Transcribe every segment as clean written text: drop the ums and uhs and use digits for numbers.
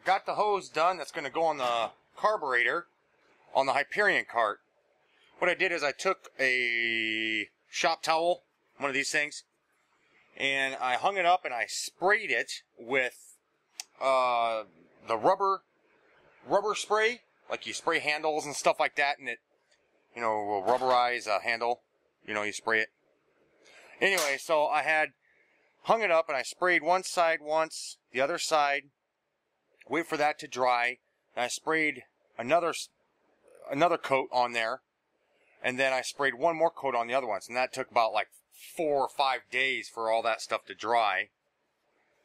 got the hose done that's going to go on the carburetor on the Hyperion cart. What I did is I took a shop towel, one of these things, and I hung it up and I sprayed it with the rubber spray, like you spray handles and stuff like that, and it, you know, will rubberize a handle. You know, you spray it. Anyway, so I had hung it up and I sprayed one side once, the other side, wait for that to dry, and I sprayed another coat on there, and then I sprayed one more coat on the other ones, and that took about like 4 or 5 days for all that stuff to dry.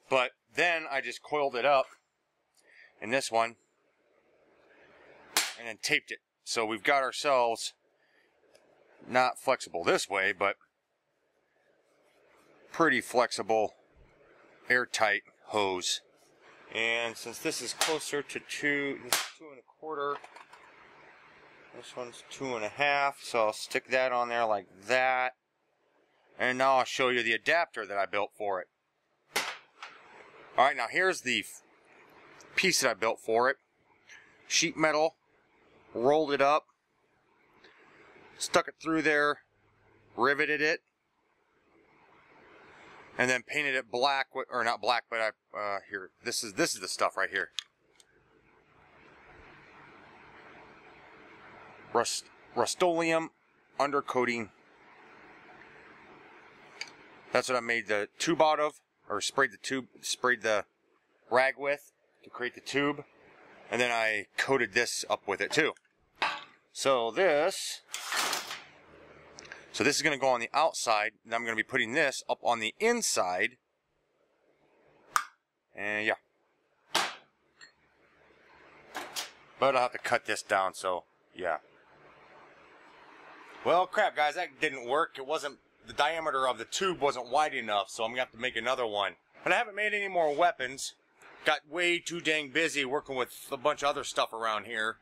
But then I just coiled it up in this one and then taped it. So we've got ourselves not flexible this way, but pretty flexible airtight hose. And since this is closer to 2 1/4, this one's 2 1/2, so I'll stick that on there like that. And now I'll show you the adapter that I built for it. Alright, now here's the piece that I built for it. Sheet metal, rolled it up, stuck it through there, riveted it, and then painted it black, or not black, but here, this is the stuff right here. Rust-Oleum undercoating. That's what I made the tube out of, or sprayed the rag with to create the tube, and then I coated this up with it too. So this is going to go on the outside, and I'm going to be putting this up on the inside, and yeah. But I'll have to cut this down, so yeah. Well, crap, guys, that didn't work. It wasn't, the diameter of the tube wasn't wide enough, so I'm going to have to make another one. But I haven't made any more weapons. Got way too dang busy working with a bunch of other stuff around here.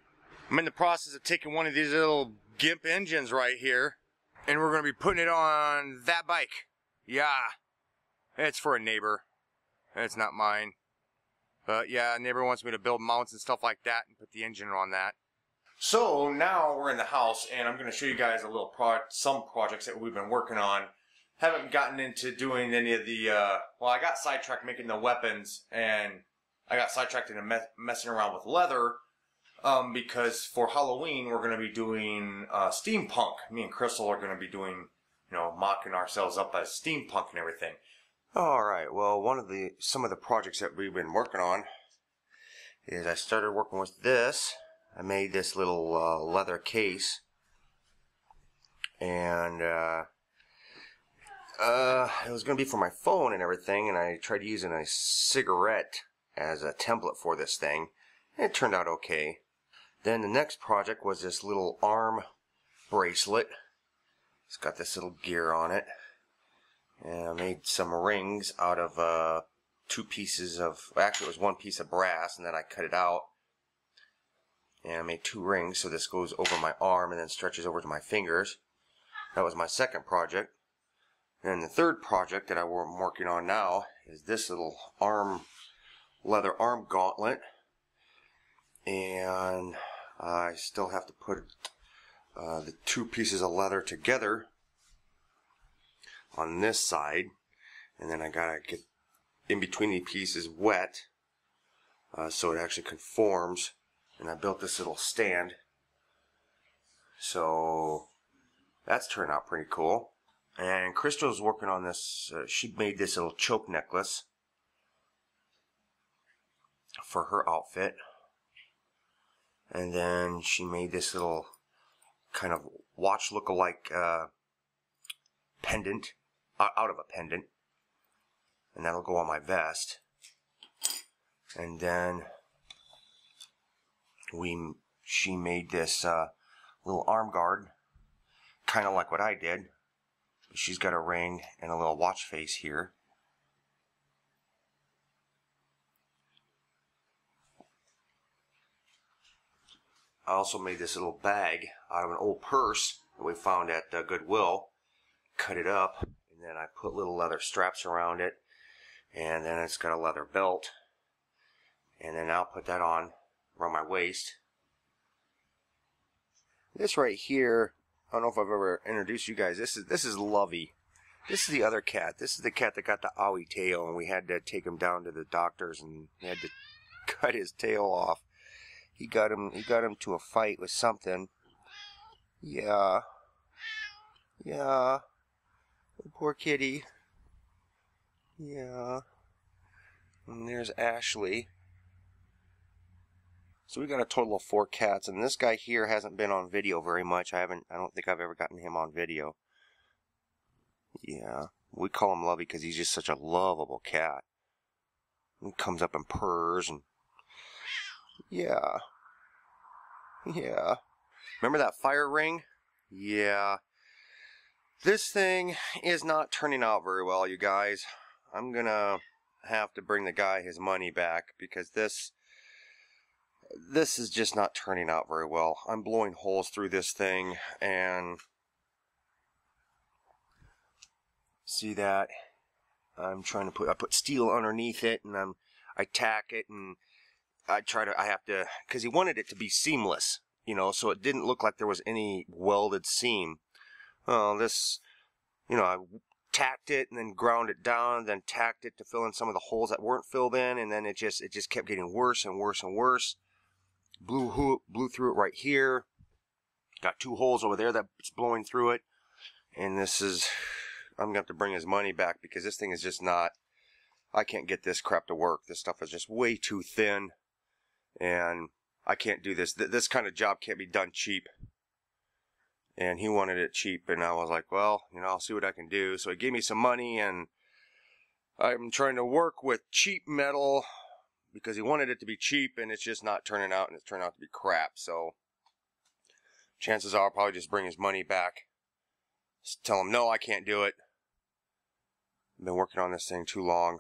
I'm in the process of taking one of these little GIMP engines right here, and we're going to be putting it on that bike. Yeah, it's for a neighbor. It's not mine. But yeah, a neighbor wants me to build mounts and stuff like that and put the engine on that. So now we're in the house, and I'm going to show you guys a little some projects that we've been working on. Haven't gotten into doing any of the, well, I got sidetracked making the weapons, and I got sidetracked into messing around with leather, because for Halloween we're going to be doing steampunk. Me and Crystal are going to be doing, you know, mocking ourselves up as steampunk and everything. Alright, well, some of the projects that we've been working on is I started working with this. I made this little leather case, and it was going to be for my phone and everything, and I tried using a cigarette as a template for this thing, and it turned out okay. Then the next project was this little arm bracelet. It's got this little gear on it, and I made some rings out of 2 pieces of, actually it was 1 piece of brass, and then I cut it out. And I made 2 rings, so this goes over my arm and then stretches over to my fingers. That was my second project. And the third project that I'm working on now is this little leather arm gauntlet. And I still have to put the 2 pieces of leather together on this side. And then I gotta get in between the pieces wet so it actually conforms. And I built this little stand, so that's turned out pretty cool. And Crystal's working on this, she made this little choke necklace for her outfit. And then she made this little kind of watch look-alike pendant, out of a pendant. And that'll go on my vest. And then she made this little arm guard, kind of like what I did. She's got a ring and a little watch face here. I also made this little bag out of an old purse that we found at Goodwill. Cut it up, and then I put little leather straps around it, and then it's got a leather belt. And then I'll put that on around my waist. This right here, I don't know if I've ever introduced you guys. This is Lovey. This is the other cat. This is the cat that got the owie tail, and we had to take him down to the doctors, and we had to cut his tail off. He got him to a fight with something. Yeah. Yeah. Poor kitty. Yeah. And there's Ashley. So we got a total of 4 cats, and this guy here hasn't been on video very much. I don't think I've ever gotten him on video. Yeah, we call him Lovey because he's just such a lovable cat. He comes up and purrs, and yeah. Yeah. Remember that fire ring? Yeah. This thing is not turning out very well, you guys. I'm gonna have to bring the guy his money back because this is just not turning out very well. I'm blowing holes through this thing, and see that? I'm trying to I put steel underneath it, and I tack it, and I have to, because he wanted it to be seamless, you know, so it didn't look like there was any welded seam. This, you know, I tacked it and then ground it down, then tacked it to fill in some of the holes that weren't filled in, and then it just kept getting worse and worse and worse. Blew through it right here. Got 2 holes over there that's blowing through it, and this is, I'm gonna have to bring his money back because this thing is just not, I can't get this crap to work. This stuff is just way too thin, and I can't do this. This kind of job can't be done cheap. And he wanted it cheap, and I was like, well, you know, I'll see what I can do. So he gave me some money, and I'm trying to work with cheap metal because he wanted it to be cheap, and it's just not turning out, and it's turned out to be crap. So chances are I'll probably just bring his money back. Just tell him, no, I can't do it. I've been working on this thing too long.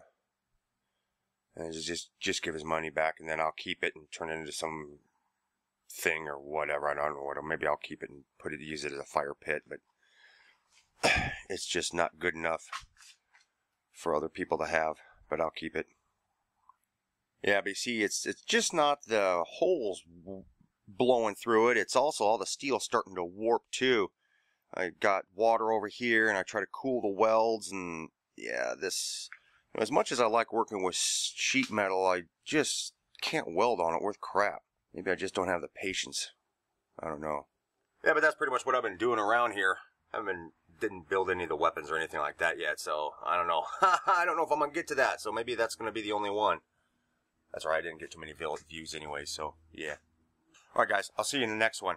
And just give his money back, and then I'll keep it and turn it into some thing or whatever. I don't know what. Or maybe I'll keep it and use it as a fire pit. But it's just not good enough for other people to have. But I'll keep it. Yeah, but you see, it's just not the holes blowing through it. It's also all the steel starting to warp too. I got water over here, and I try to cool the welds, and yeah, this. As much as I like working with sheet metal, I just can't weld on it worth crap. Maybe I just don't have the patience. I don't know. Yeah, but that's pretty much what I've been doing around here. Didn't build any of the weapons or anything like that yet, so I don't know. I don't know if I'm gonna get to that, so maybe that's gonna be the only one. That's right, I didn't get too many views anyway, so yeah. Alright guys, I'll see you in the next one.